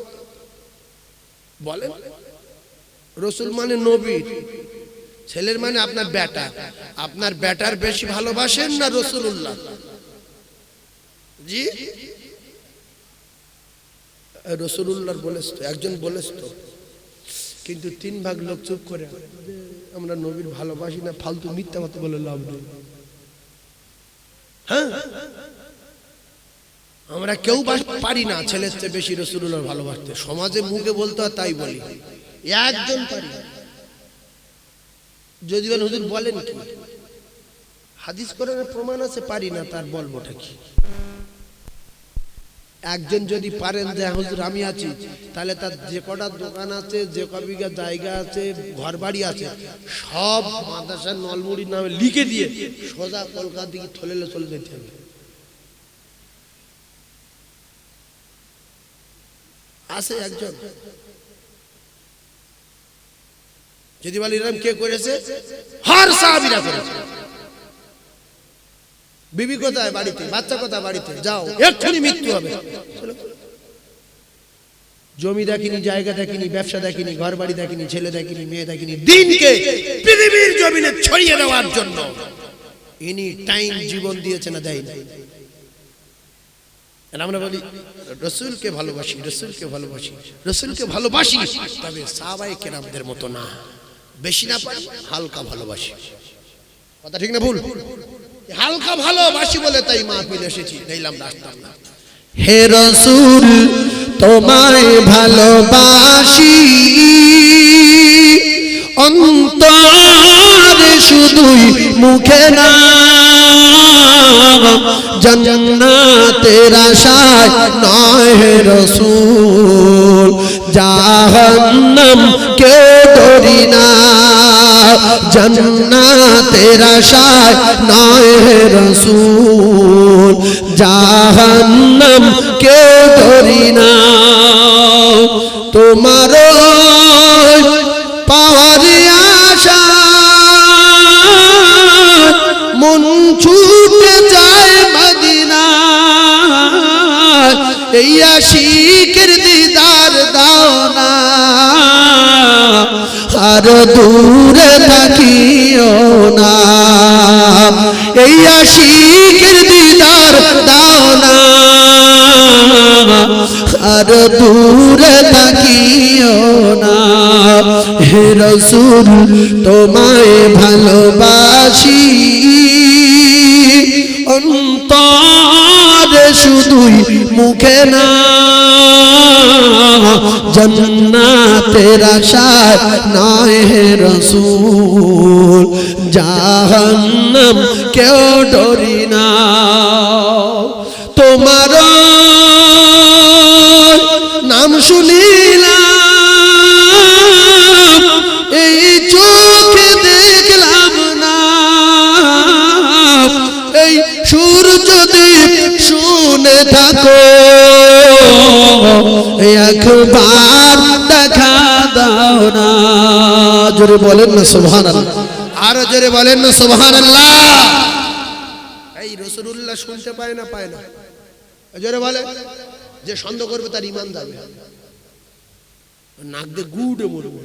[SPEAKER 1] বলেন। রাসূল মানে নবী, ছেলের মানে আপনার বেটা। আপনার বেটার বেশি ভালোবাসেন না রাসূলুল্লাহ? জি, রাসূলুল্লাহর বলেছ তো, একজন বলেছ তো, কিন্তু 3 ভাগ লোক চুপ করে, আমরা নবীর ভালোবাসি না, ফালতু মিথ্যা কথা বলে লাভ নেই। হ্যাঁ, আমরা কেউ পারি না ছেলের চেয়ে বেশি রাসূলুল্লাহর ভালোবাসতে। সমাজে মুখে বলতে হয় তাই বলি, একজন পারি। যদি বলেন হুজুর বলেন কি, হাদিস কোরআনের প্রমাণ আছে, পারি না, তার বলবোটা কি? একজন যদি পারেন যে হুজুর আমি আছি, তাহলে তার যে কটা দোকান আছে, যে কবিঘা জায়গা আছে, ঘর বাড়ি আছে, সব মাদ্রাসার নলমুড়ির নামে লিখে দিয়ে সোজা কলকাতা দিকে থলেলে চলে যেতে হবে। আছে একজন? যদি বলি এরকম কে করেছে? হর সাহাবীরা করেছে। বিবি কোথায়? বাড়িতে। বাচ্চা কোথায়? বাড়িতে। যাও, এক্ষুনি মৃত্যু হবে। জমি দেখিনি, জায়গা দেখিনি, ব্যবসা দেখিনি, ঘর বাড়ি দেখিনি, ছেলে দেখিনি, মেয়ে দেখিনি, দিনকে পৃথিবীর জমিনে ছড়িয়ে দেওয়ার জন্য ইনি টাইম জীবন দিয়েছে না দেয়নি? আমরা বলি রাসূলকে ভালোবাসি, রাসূলকে ভালোবাসি, রাসূলকে ভালোবাসি, তবে সাহাবায়ে কেরামদের মতো না, বেশি না পারি, হালকা ভালোবাসি। কথা ঠিক না ভুল? হালকা ভালোবাসি বলে তাই মাহফিল এসেছি, নাইলাম আসতাম না। হে রাসূল তোমায় ভালোবাসি, অন্তরে শুধুই মুখে না, জান্নাতের আশায় নয় হে রাসূল, জাহান্নাম কে ডরি না, জান্নাতের আশায় নয় হে রাসূল, জাহান্নাম কে ডরি না। এই আশিকের দিদার দাও না, আর দূরে থাকিও না। এই আশিকের দিদার দাও না, আর দূরে থাকিও না। হে রাসূল তোমায় ভালোবাসি, অন্তরে শুধুই মুখে না, জান্নাতের আশায় নয় হে রাসূল, জাহান্নাম কেউ ডরি না। তোমার নাম শুনিলাম, এই চোখে দেখলাম না, এই সূর্যদীপ শুনে থাকো, একবার দেখা দাও না। জোরে বলেন না সুবহানাল্লাহ, আরো জোরে বলেন না সুবহানাল্লাহ। এই রাসূলুল্লাহ শুনতে পায় না, পায় না? জোরে বলে। যে সন্দেহ করবে তার ঈমান যাবে, নাক দিয়ে গুড়ে মরবে।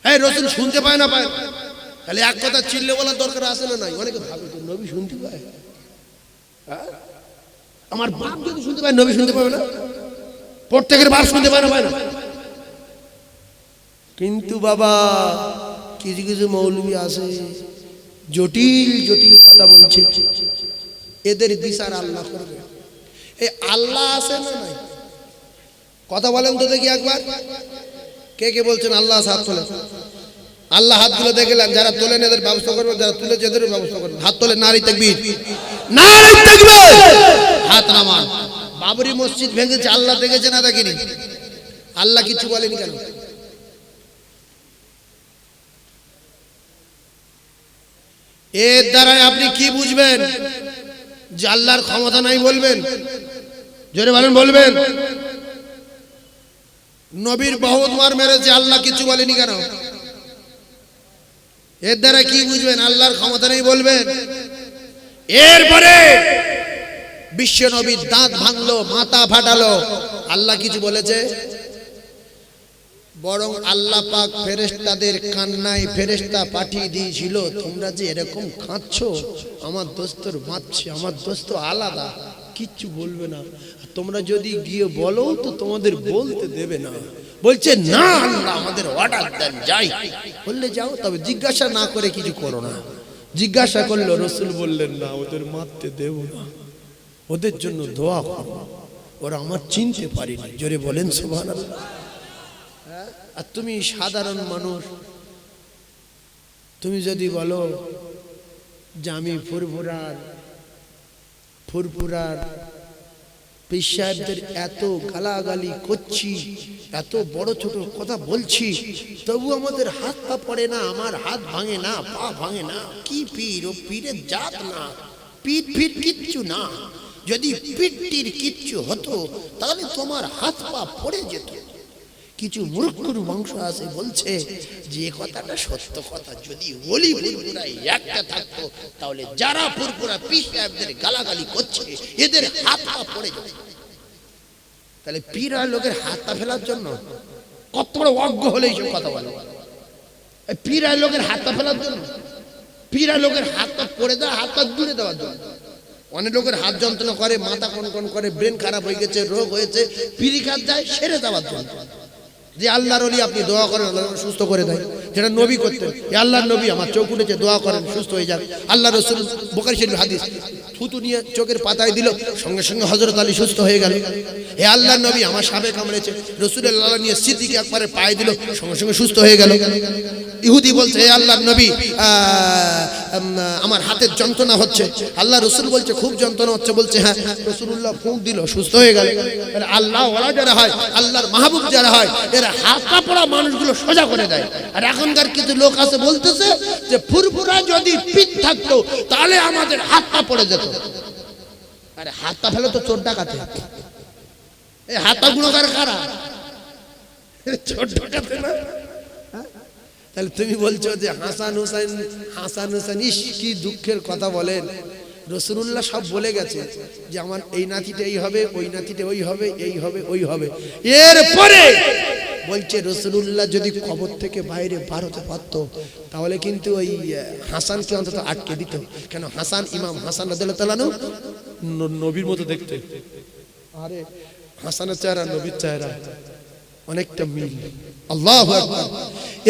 [SPEAKER 1] এই রাসূল শুনতে পায় না, পায় না? তাহলে এক কথা চিল্লে বলার দরকার আছে না নাই? অনেকে ভাবে তো নবী শুনতে পায়, আমার বাপ যদি শুনতে পায় নবী শুনতে পাবে না? প্রত্যেকের বাপ শুনতে পায় না, পায় না? কিন্তু বাবা কিছু কিছু মৌলবী আছে জটিল জটিল কথা বলছে, এদের বিচার আল্লাহ করবে। এই আল্লাহ আছে না নাই? কথা বলেন তো দেখি একবার, কে কে বলছেন আল্লাহ? হাত তোলেন। আল্লাহ হাতগুলো দেখলেন, যারা তোলেন এদের ব্যবস্থা করবেন, যারা তুলে এদের ব্যবস্থা করবেন। হাত তোলেন, নারী তাকবীর, নারী তাকবীর। হাত নামান। বাবরি মসজিদ ভেঙেছে, আল্লাহ দেখেছে না দেখেনি? আল্লাহ কিছু বলেনি কেন? এর দ্বারা আপনি কি বুঝবেন? যে আল্লাহর ক্ষমতা নাই বলবেন? জোরে বলেন, বলবেন? নবীর বহুত মার মেরেছে, আল্লাহ কিছু বলেনি কেন? এর দ্বারা কি বুঝবেন? আল্লাহর ক্ষমতা নেই বলবেন? এরপরে বিশ্ব নবীর দাঁত ভাঙলো, মাথা ফাটালো, আল্লাহ কিছু বলেছে? বরং আল্লাহ পাক ফেরেশতাদের কান্নায় ফেরেশতা পাঠিয়ে দিয়েছিল, তোমরা যে এরকম কাঁদছো, আমার দোস্তর বাঁচছে, আমার দোস্ত আলাদা, কিচ্ছু বলবে না, তোমরা যদি গিয়ে বলো তো তোমাদের বলতে দেবে না। বলছে না, আল্লাহ আমাদের অর্ডার দেন, যাই। বললে যাও, তবে জিজ্ঞাসা না করে কিছু করো না। জিজ্ঞাসা করলো, রাসূল বললেন না, ওদের মারতে দেব না, ওদের জন্য দোয়া করো, ওরা আমার চিনতে পারিনি। জোরে বলেন সুবহানাল্লাহ। আর তুমি সাধারণ মানুষ, তুমি যদি বলো যে আমি ফুরফুরার পীর সাহেবদের এত গালাগালি করছি, এত বড় ছোট কথা বলছি, তবু আমাদের হাত পা পড়ে না, আমার হাত ভাঙে না, পা ভাঙে না। কি পীর? ও পীরের জাত না, পীর ফির কিচ্ছু না। যদি পীরটির কিচ্ছু হতো তাহলে তোমার হাত পা পড়ে যেত। কিছু মূর্খর বংশ আছে বলছে যে কথাটা সত্য কথা, যদি ওলি ফুরফুরাই একটা থাকতো তাহলে যারা ফুরফুরা পীর সাহেবদের গালাগালি করছে এদের হাত পা পড়ে যেত। তাহলে পীর আর লোকের হাত পা ফেলার জন্য কত বড় অজ্ঞ হলে এইসব কথা বলে। পীর আর লোকের হাত পা ফেলার জন্য, পীর আর লোকের হাত পা পড়ে দেওয়া, হাত পা দূরে দেওয়ার জন্য। অনেক লোকের হাত যন্ত্রণা করে, মাথা কনকন করে, ব্রেন খারাপ হয়ে গেছে, রোগ হয়েছে, পীরি কাজ যায় সেরে দেওয়ার জন্য। যে আল্লাহর ওলি আপনি দোয়া করেন, আল্লাহ সুস্থ করে দেয়, যেটা নবী করতেন। আল্লাহর নবী আমার চোখ উঠেছে, দোয়া করেন সুস্থ হয়ে যান। আল্লাহ রাসূল বুখারী শরীফ হাদিস, থুতু নিয়ে চোখের পাতায় দিল, সঙ্গে সঙ্গে হযরত আলী সুস্থ হয়ে গেল। হে আল্লাহর নবী আমার সাপে কামড়েছে, রাসূলুল্লাহ নিয়ে সিদ্দিক একবারে পায়ে দিল, সঙ্গে সঙ্গে সুস্থ হয়ে গেল। ইহুদি বলছে হে আল্লাহর নবী আমার হাতের যন্ত্রণা হচ্ছে। আল্লাহ রাসূল বলছে খুব যন্ত্রণা হচ্ছে, বলছে হ্যাঁ। রাসূলুল্লাহ ফুঁক দিল, সুস্থ হয়ে গেল। আল্লাহ ওরা যারা হয়, আল্লাহর মাহবুব যারা হয়, এরা হাত পা পড়া মানুষগুলো সোজা করে দেয়। আর এখনকার কিছু লোক আছে বলতেছে যে ফুরফুরা যদি পিঠ থাকতো তাহলে আমাদের হাত পা পড়ে যেত। আরে হাত পা ফেলে তো চোর ডাকাতে, এই হাত পা গুণকার কারা? চোর ডাকাতে না? তাহলে তুমি বলছো যে হাসান হুসাইন ইস কি দুঃখের কথা বলেন। রাসূলুল্লাহ সব বলে গেছে যে আমার এই নাতিটা এই হবে, ওই নাতিটা ওই হবে, এই হবে ওই হবে। এরপরে বলছে রাসূলুল্লাহ যদি কবর থেকে বাইরে বার হতে পারতো তাহলে কিন্তু ওই হাসানকে অন্তত আটকে দিত। কেন হাসান, ইমাম হাসান রাদিয়াল্লাহু তাআলা নবীর মতো দেখতে। আরে হাসানের চেহারা নবীর চেহারা অনেকটা মিল। আল্লাহু আকবার।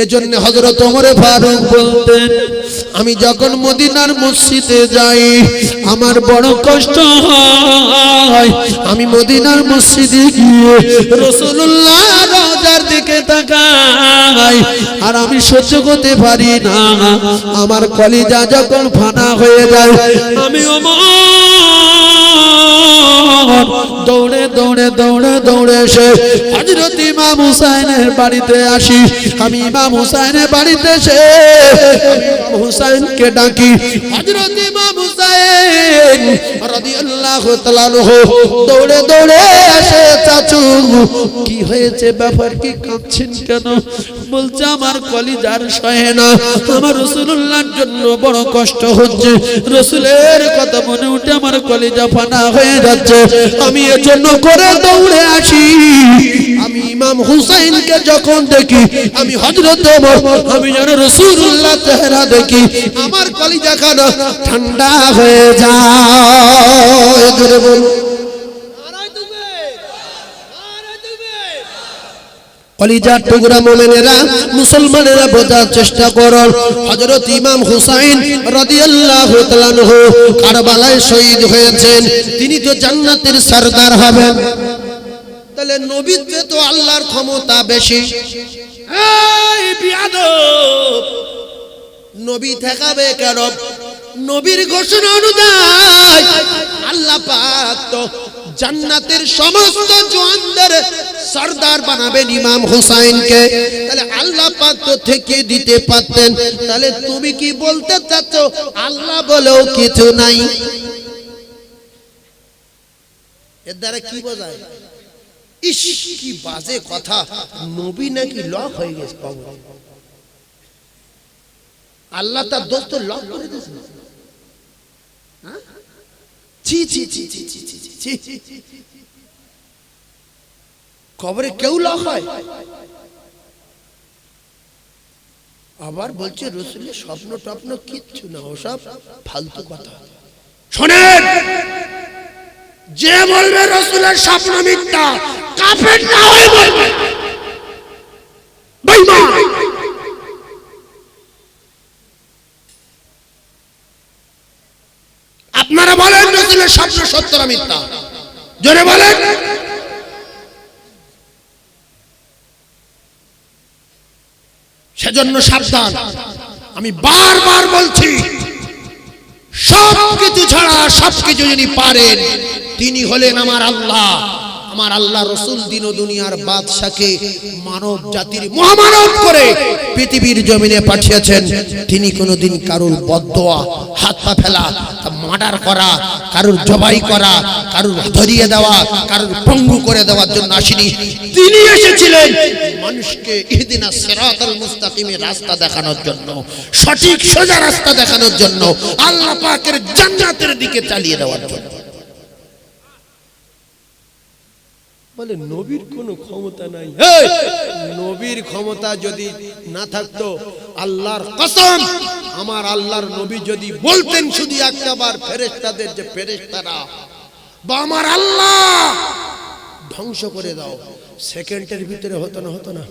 [SPEAKER 1] এজন্য হযরত ওমর ফারুক বলতেন, আমি যখন মদিনার মসজিদে যাই আমার বড় কষ্ট হয়। আমি মদিনার মসজিদে গিয়ে রাসূলুল্লাহ রওজার দিকে তাকাই আর আমি সহ্য করতে পারি না। আমার কলিজা যখন ফানা হয়ে যায় আমি ওমর দৌড়ে দৌড়ে দৌড়ে দৌড়ে এসে হযরত ইমাম হুসাইনের বাড়িতে আসি। আমি ইমাম হুসাইনের বাড়িতে এসে ইমাম হুসাইনকে ডাকি, হযরত ইমাম হুসাইন রাদিয়াল্লাহু তাআলা দৌড়ে দৌড়ে এসে, চাচু কি হয়েছে, ব্যাপার কি, কাঁদছেন কেন? বলছে আমার কলিজার সহে না, আমার রাসূলুল্লাহর জন্য বড় কষ্ট হচ্ছে, রাসূলের কথা মনে উঠে আমার কলিজা ফানা হয়ে যাচ্ছে। আমি এজন্য করে দৌড়ে আসি। আমি ইমাম হুসাইনকে যখন দেখি আমি হযরত ওমর, আমি যেন রাসূলুল্লাহ চেহারা দেখি আমার কলিজা খানা ঠান্ডা হয়ে যায়। জোরে বল কলিজার টুকরা মুমিনেরা, মুসলমানেরা বোঝার চেষ্টা করো। হযরত ইমাম হুসাইন রাদিয়াল্লাহু তাআলা আনহু কারবালায় শহীদ হয়েছেন। তিনি তো জান্নাতের সরদার হবেন। তাহলে নবীর চেয়ে তো আল্লাহর ক্ষমতা বেশি। এই বিয়াদব, নবী ঠেকাবে কেন? নবীর ঘোষণা অনুযায়ী আল্লাহ পাক তো জান্নাতের সমস্ত জওয়ানদের সরদার বানাবেন ইমাম হুসাইনকে। তাহলে আল্লাহ পাক তো থেকে দিতে পারতেন। তাহলে তুমি কি বলতে চাচ্ছ আল্লাহ বলেও কিছু নাই? এর দ্বারা কি বোঝায়? ইস কি বাজে কথা, নবী নাকি লক হয়ে গেছে কবরে। আল্লাহ তার দোস্ত লক করে দিয়েছে। ছি ছি ছি ছি ছি ছি ছি, কবরে কেউ লক হয়? আবার বলছে রাসূলের স্বপ্ন টপ্ন কিচ্ছু না, ওসব ফালতু কথা। শোনেন, যে বলবে রাসূলের স্বপ্ন মিথ্যা কাফের না হয়ে বলবে বেঈমান। আপনারা বলেন রাসূলের স্বপ্ন সত্য না মিথ্যা? জোরে বলেন। সেজন্য সাবধান। আমি বারবার বলছি, সবকিছু ছাড়া সবকিছু যিনি পারেন তিনি হলেন আমার আল্লাহ। আমার আল্লাহ রাসূল দিন ও দুনিয়ার বাদশাকে মানব জাতির মহামানব করে পৃথিবীর জমিনে পাঠিয়েছেন। তিনি কোনোদিন কারোর বদদোয়া, হাত পা ফেলা, মার্ডার করা, কারোর জবাই করা, কারোর ধরিয়ে দেওয়া, কারোর পঙ্গু করে দেওয়ার জন্য আসেনি। তিনি এসেছিলেন মানুষকে ইহদিনাস সিরাতাল মুস্তাকিমের রাস্তা দেখানোর জন্য, সঠিক সোজা রাস্তা দেখানোর জন্য, আল্লাহ পাকের জান্নাতের দিকে চালিয়ে দেওয়ার জন্য। বলে নবীর কোনো ক্ষমতা নাই। নবীর ক্ষমতা যদি না থাকতো, আল্লাহর কসম, আমার আল্লাহর নবী যদি বলতেন শুধু একটাবার ফেরেশতাদের যে ফেরেশতারা বা আমার আল্লাহ ধ্বংস করে দাও, সেকেন্ডের ভিতরে হতো না? হতো না?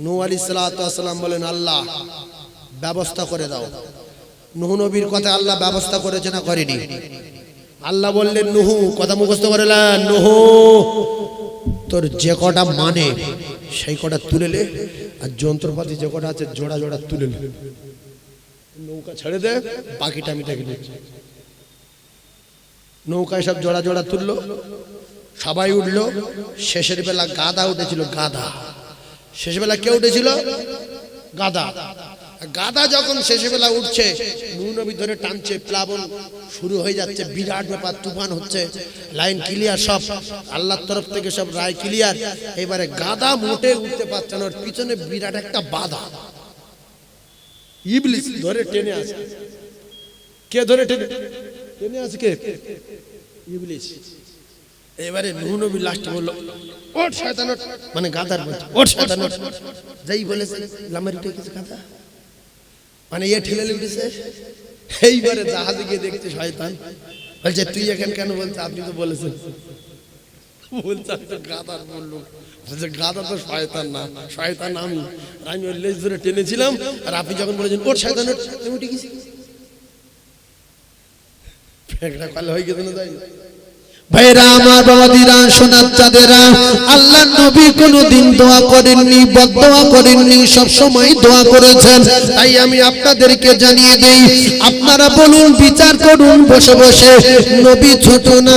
[SPEAKER 1] নূহ আলাইহিস সালাতু ওয়াস সালাম বলেন আল্লাহ ব্যবস্থা করে দাও। নূহ নবীর কথা আল্লাহ ব্যবস্থা করেছে না করেনি? আল্লাহ বললেন নূহ, কথা মুখস্থ করে নেন, নূহ তোর যে কটা মানে সেই কটা তুলে নে, আর যন্ত্রপাতি যে কটা আছে জোড়া জোড়া তুলে নে, নৌকা ছেড়ে দে, বাকিটা আমি দেখে নিচ্ছি। নৌকায় সব জোড়া জোড়া তুললো, সবাই উঠলো। শেষের বেলা গাধা উঠেছিল, গাধা। শেষ বেলা কে উঠেছিল? গাধা। গাদা যখন শেষে বেলা উঠছে, নূহ নবী ধরে টানছে, প্লাবন শুরু হয়ে যাচ্ছে, বিরাট ব্যাপার, তুফান হচ্ছে, লাইন ক্লিয়ার, সব আল্লাহর তরফ থেকে সব রায় ক্লিয়ার। এবারে গাদা মোটে উঠতে পারছে না, ওর পিছনে বিরাট একটা বাধা, ইবলিস ধরে টেনে আসে। কে ধরে টেনে আসে? কে? ইবলিস। এবারে নূহ নবী লাস্টে বলল, ওঠ শয়তান ওঠ, মানে গাদার বলছে, ওঠ শয়তান ওঠ। যেই বলেছে লামারি টেকেছে গাদা, মানে এ ঠেলে উঠেছে। এইবারে জাহাজে গিয়ে দেখছে শয়তান, বলছে তুই এখানে কেন? বলছে আপনি তো বলেছেন। বলছে আমি তো গাদার বললাম। বলছে গাদা তো শয়তান না, শয়তান আমি ওর লেজ ধরে টেনেছিলাম, আর আপনি যখন বলেছেন ওঠ শয়তান ওঠ, আমি উঠে গেছি। ফেকড়া কাল হয়ে গেছে না? তাই
[SPEAKER 2] ভাইরা আমার, বাবাদিরা, সোনার চাঁদেরা, আল্লাহর নবী কোনদিন দোয়া করেননি, বদদোয়া করেননি, সব সময় দোয়া করেছেন। তাই আমি আপনাদেরকে জানিয়ে দেই, আপনারা বলুন, বিচার করুন বসে বসে, নবী ছোট না